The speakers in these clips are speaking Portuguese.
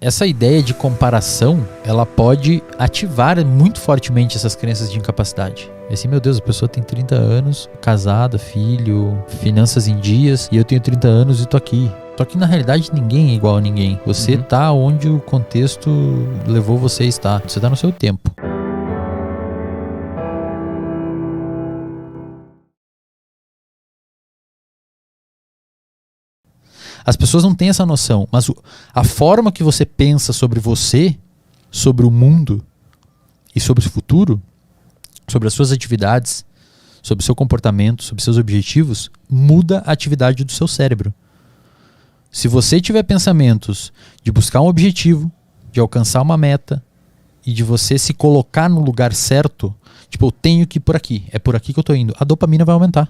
Essa ideia de comparação, ela pode ativar muito fortemente essas crenças de incapacidade. Assim, meu Deus, a pessoa tem 30 anos, casada, filho, finanças em dias, e eu tenho 30 anos e tô aqui. Só que na realidade ninguém é igual a ninguém. Você tá onde o contexto levou você a estar. Você tá no seu tempo. As pessoas não têm essa noção, mas a forma que você pensa sobre você, sobre o mundo e sobre o futuro, sobre as suas atividades, sobre o seu comportamento, sobre seus objetivos, muda a atividade do seu cérebro. Se você tiver pensamentos de buscar um objetivo, de alcançar uma meta e de você se colocar no lugar certo, tipo, eu tenho que ir por aqui, é por aqui que eu tô indo, a dopamina vai aumentar.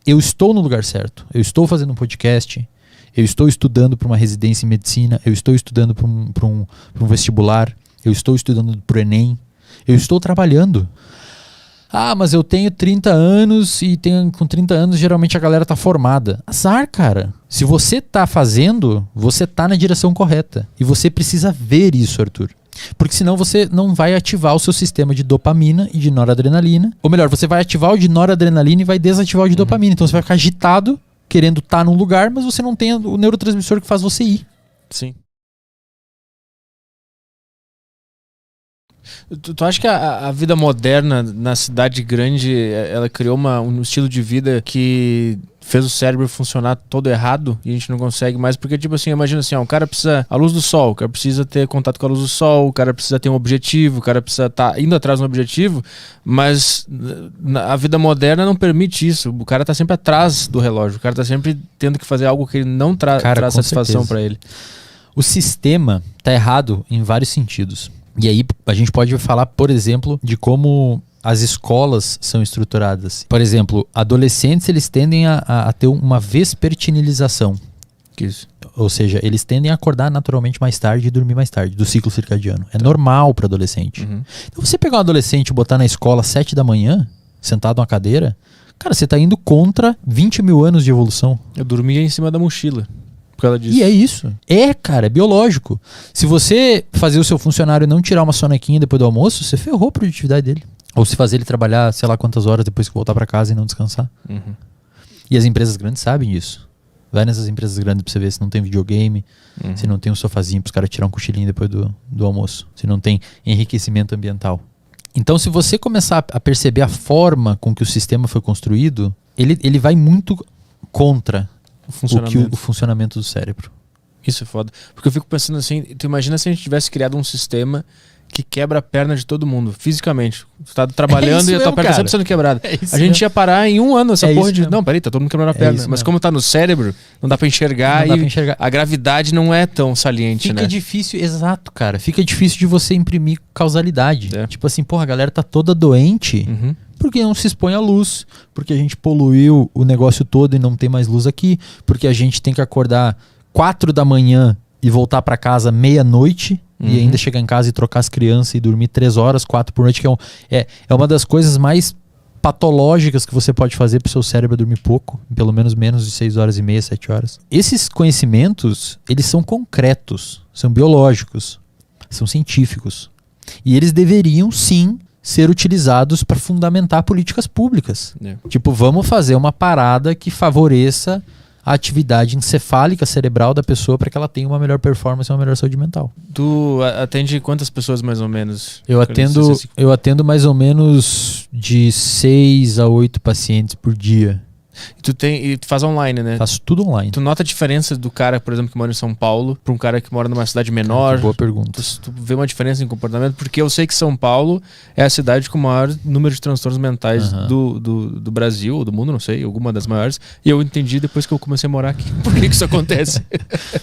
Eu estou no lugar certo, eu estou fazendo um podcast, eu estou estudando para uma residência em medicina, eu estou estudando para um vestibular, eu estou estudando para o Enem, eu estou trabalhando. Ah, mas eu tenho 30 anos e com 30 anos geralmente a galera tá formada. Azar, cara. Se você tá fazendo, você tá na direção correta. E você precisa ver isso, Arthur. Porque senão você não vai ativar o seu sistema de dopamina e de noradrenalina. Ou melhor, você vai ativar o de noradrenalina e vai desativar o de dopamina. Então você vai ficar agitado, querendo estar num lugar, mas você não tem o neurotransmissor que faz você ir. Sim. Tu acha que a vida moderna na cidade grande, ela criou um estilo de vida que fez o cérebro funcionar todo errado e a gente não consegue mais? Porque, tipo assim, imagina assim, o cara precisa a luz do sol, o cara precisa ter contato com a luz do sol, o cara precisa ter um objetivo, o cara precisa estar indo atrás de um objetivo, mas a vida moderna não permite isso. O cara tá sempre atrás do relógio, o cara tá sempre tendo que fazer algo que ele não traz satisfação para ele. O sistema tá errado em vários sentidos. E aí a gente pode falar, por exemplo, de como as escolas são estruturadas. Por exemplo, adolescentes eles tendem a ter uma vespertinilização. Que isso? Ou seja, eles tendem a acordar naturalmente mais tarde e dormir mais tarde, do ciclo circadiano. É normal para adolescente. Então você pegar um adolescente e botar na escola às 7 da manhã, sentado numa cadeira, cara, você tá indo contra 20 mil anos de evolução. Eu dormia em cima da mochila. E é isso. Cara, é biológico. Se você fazer o seu funcionário não tirar uma sonequinha depois do almoço, você ferrou a produtividade dele. Ou se fazer ele trabalhar sei lá quantas horas depois que voltar para casa e não descansar. E as empresas grandes sabem disso. Vai nessas empresas grandes pra você ver se não tem videogame, se não tem um sofazinho pros caras tirar um cochilinho depois do almoço, se não tem enriquecimento ambiental. Então, se você começar a perceber a forma com que o sistema foi construído, ele vai muito contra o funcionamento do cérebro. Isso é foda. Porque eu fico pensando assim, tu imagina se a gente tivesse criado um sistema que quebra a perna de todo mundo, fisicamente. Tu tá trabalhando e a tua perna tá sempre sendo quebrada. A gente ia parar em um ano essa porra de... Não, peraí, tá todo mundo quebrando a perna. Mas como tá no cérebro, não dá pra enxergar a gravidade não é tão saliente, né? Fica difícil, exato, cara. Fica difícil de você imprimir causalidade. Tipo assim, porra, a galera tá toda doente... Porque não se expõe à luz, porque a gente poluiu o negócio todo e não tem mais luz aqui, porque a gente tem que acordar 4 da manhã e voltar para casa meia-noite e ainda chegar em casa e trocar as crianças e dormir 3 horas, 4 por noite, que é uma das coisas mais patológicas que você pode fazer para o seu cérebro dormir pouco, pelo menos de 6 horas e meia, 7 horas. Esses conhecimentos, eles são concretos, são biológicos, são científicos. E eles deveriam, sim, ser utilizados para fundamentar políticas públicas. Tipo, vamos fazer uma parada que favoreça a atividade encefálica cerebral da pessoa para que ela tenha uma melhor performance e uma melhor saúde mental. Tu atende quantas pessoas mais ou menos? Eu atendo mais ou menos de 6 a 8 pacientes por dia. E tu faz online, né? Faço tudo online. Tu nota a diferença do cara, por exemplo, que mora em São Paulo para um cara que mora numa cidade menor? Boa pergunta. Tu vê uma diferença em comportamento? Porque eu sei que São Paulo é a cidade com o maior número de transtornos mentais do Brasil, ou do mundo, não sei, alguma das maiores. E eu entendi depois que eu comecei a morar aqui. Por que isso acontece?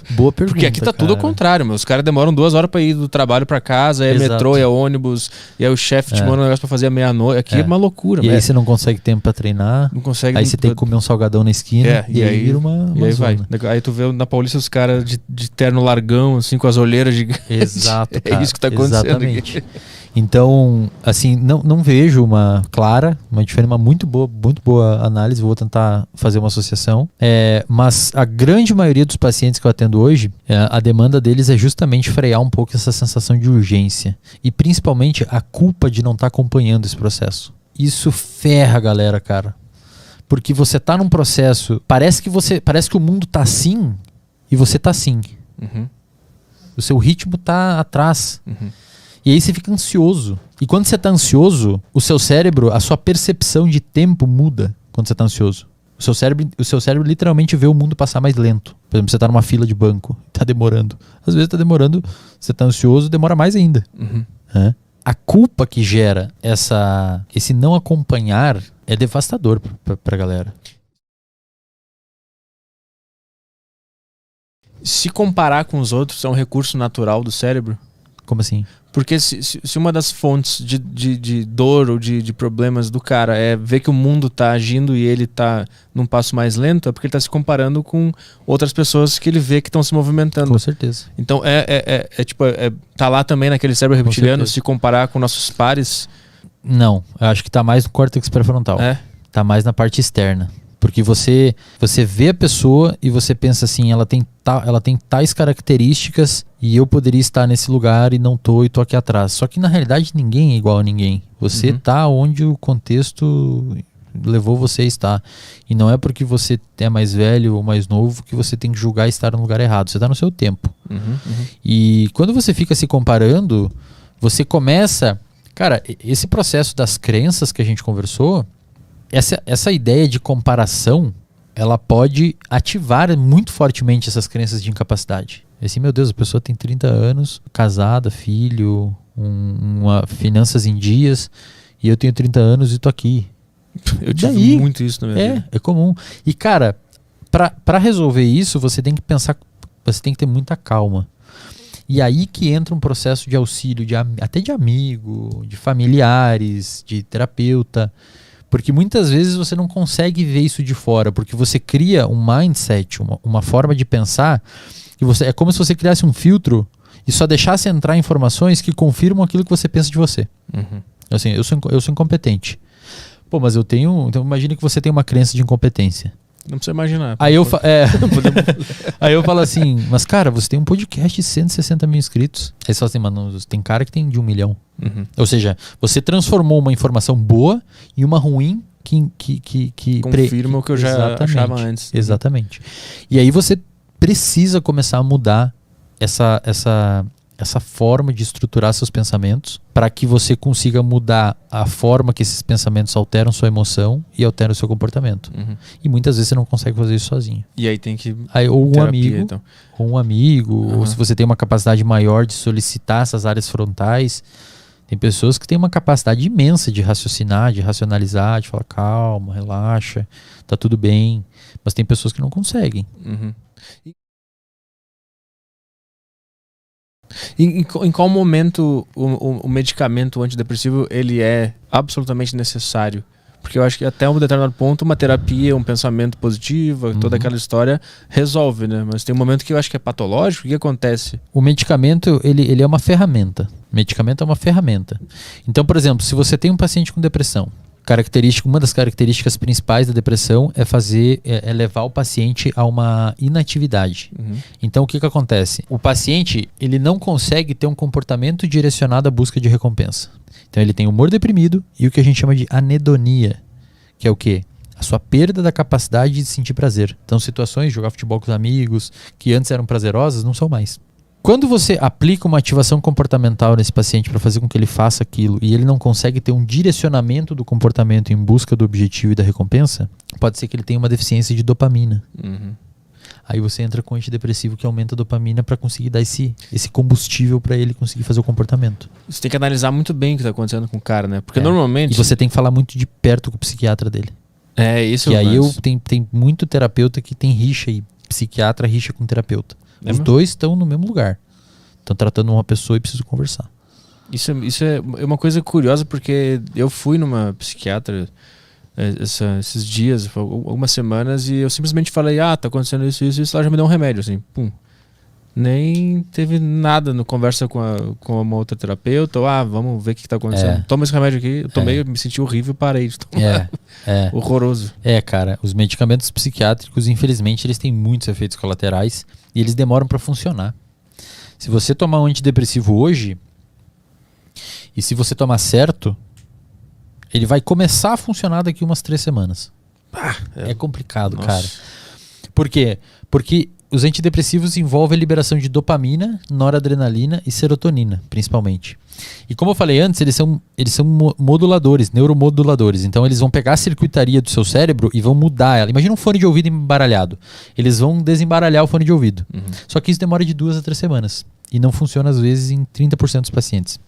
Boa pergunta, porque aqui tá tudo ao contrário, meu. Os caras demoram 2 horas para ir do trabalho para casa, é metrô, é ônibus, e aí o chefe te manda um negócio para fazer à meia-noite. Aqui é uma loucura. E aí você não consegue tempo para treinar. Não consegue. Aí você tem que comer um salgadão na esquina e aí vira uma e aí zona. Vai. Aí tu vê na Paulista os caras de terno largão, assim, com as olheiras de... Exato, cara. É isso que tá acontecendo. Exatamente. Então, assim, não vejo uma diferença, uma muito boa análise. Vou tentar fazer uma associação. Mas a grande maioria dos pacientes que eu atendo hoje, a demanda deles é justamente frear um pouco essa sensação de urgência. E principalmente a culpa de não estar acompanhando esse processo. Isso ferra a galera, cara. Porque você tá num processo, parece que o mundo tá assim e você tá assim. Uhum. O seu ritmo tá atrás. Uhum. E aí você fica ansioso. E quando você tá ansioso, o seu cérebro, a sua percepção de tempo muda quando você tá ansioso. O seu cérebro literalmente vê o mundo passar mais lento. Por exemplo, você tá numa fila de banco, tá demorando. Às vezes tá demorando, você tá ansioso, demora mais ainda. Uhum. A culpa que gera esse não acompanhar é devastador pra galera. Se comparar com os outros é um recurso natural do cérebro? Como assim? Porque se uma das fontes de dor ou de problemas do cara é ver que o mundo tá agindo e ele tá num passo mais lento, é porque ele tá se comparando com outras pessoas que ele vê que estão se movimentando. Com certeza. Então tá lá também naquele cérebro reptiliano se comparar com nossos pares? Não, eu acho que tá mais no córtex pré-frontal. Tá mais na parte externa. Porque você vê a pessoa e você pensa assim, ela tem tais características e eu poderia estar nesse lugar e não tô e tô aqui atrás. Só que na realidade ninguém é igual a ninguém. Você tá onde o contexto levou você a estar. E não é porque você é mais velho ou mais novo que você tem que julgar estar no lugar errado. Você tá no seu tempo. E quando você fica se comparando, você começa... Cara, esse processo das crenças que a gente conversou... Essa ideia de comparação, ela pode ativar muito fortemente essas crenças de incapacidade. Assim, meu Deus, a pessoa tem 30 anos, casada, filho, finanças em dias, e eu tenho 30 anos e tô aqui. Eu tive muito isso na minha vida. É comum. E, cara, pra resolver isso, você tem que pensar, você tem que ter muita calma. E aí que entra um processo de auxílio, até de amigo, de familiares, de terapeuta. Porque muitas vezes você não consegue ver isso de fora, porque você cria um mindset, uma forma de pensar, e é como se você criasse um filtro e só deixasse entrar informações que confirmam aquilo que você pensa de você. Assim, eu sou incompetente. Pô, mas eu tenho... Então imagine que você tem uma crença de incompetência. Não precisa imaginar. Aí eu falo assim, mas cara, você tem um podcast de 160 mil inscritos. Aí você fala assim, mano, tem cara que tem de 1 milhão. Uhum. Ou seja, você transformou uma informação boa em uma ruim que confirma o que eu já achava antes. Exatamente. E aí você precisa começar a mudar essa forma de estruturar seus pensamentos para que você consiga mudar a forma que esses pensamentos alteram sua emoção e alteram o seu comportamento. Uhum. E muitas vezes você não consegue fazer isso sozinho. E aí tem que ou um terapia, amigo, então. Ou se você tem uma capacidade maior de solicitar essas áreas frontais. Tem pessoas que têm uma capacidade imensa de raciocinar, de racionalizar, de falar calma, relaxa, tá tudo bem. Mas tem pessoas que não conseguem. Uhum. Em qual momento o medicamento antidepressivo ele é absolutamente necessário? Porque eu acho que até um determinado ponto uma terapia, um pensamento positivo, toda aquela história resolve, né? Mas tem um momento que eu acho que é patológico. O que acontece? O medicamento, ele é uma ferramenta. O medicamento é uma ferramenta. Então, por exemplo, se você tem um paciente com depressão, uma das características principais da depressão é levar o paciente a uma inatividade. Uhum. Então, o que acontece? O paciente, ele não consegue ter um comportamento direcionado à busca de recompensa. Então, ele tem humor deprimido e o que a gente chama de anedonia, que é o quê? A sua perda da capacidade de sentir prazer. Então, situações de jogar futebol com os amigos, que antes eram prazerosas, não são mais. Quando você aplica uma ativação comportamental nesse paciente para fazer com que ele faça aquilo e ele não consegue ter um direcionamento do comportamento em busca do objetivo e da recompensa, pode ser que ele tenha uma deficiência de dopamina. Uhum. Aí você entra com antidepressivo que aumenta a dopamina para conseguir dar esse combustível para ele conseguir fazer o comportamento. Você tem que analisar muito bem o que está acontecendo com o cara, né? Porque normalmente... E você tem que falar muito de perto com o psiquiatra dele. Isso é o lance. E aí tem muito terapeuta que tem rixa e psiquiatra rixa com terapeuta. Os dois estão no mesmo lugar. Estão tratando uma pessoa e precisam conversar. Isso é uma coisa curiosa, porque eu fui numa psiquiatra esses dias, algumas semanas, e eu simplesmente falei, tá acontecendo isso, ela já me deu um remédio, assim, pum. Nem teve nada no conversa com uma outra terapeuta, ou vamos ver o que tá acontecendo. Toma esse remédio aqui, eu tomei, eu me senti horrível e parei de tomar. Horroroso. Cara, os medicamentos psiquiátricos, infelizmente, eles têm muitos efeitos colaterais e eles demoram para funcionar. Se você tomar um antidepressivo hoje, e se você tomar certo, ele vai começar a funcionar daqui umas 3 semanas. É complicado, cara. Por quê? Porque os antidepressivos envolvem a liberação de dopamina, noradrenalina e serotonina, principalmente. E como eu falei antes, eles são moduladores, neuromoduladores. Então eles vão pegar a circuitaria do seu cérebro e vão mudar ela. Imagina um fone de ouvido embaralhado. Eles vão desembaralhar o fone de ouvido. Só que isso demora de 2 a 3 semanas. E não funciona às vezes em 30% dos pacientes.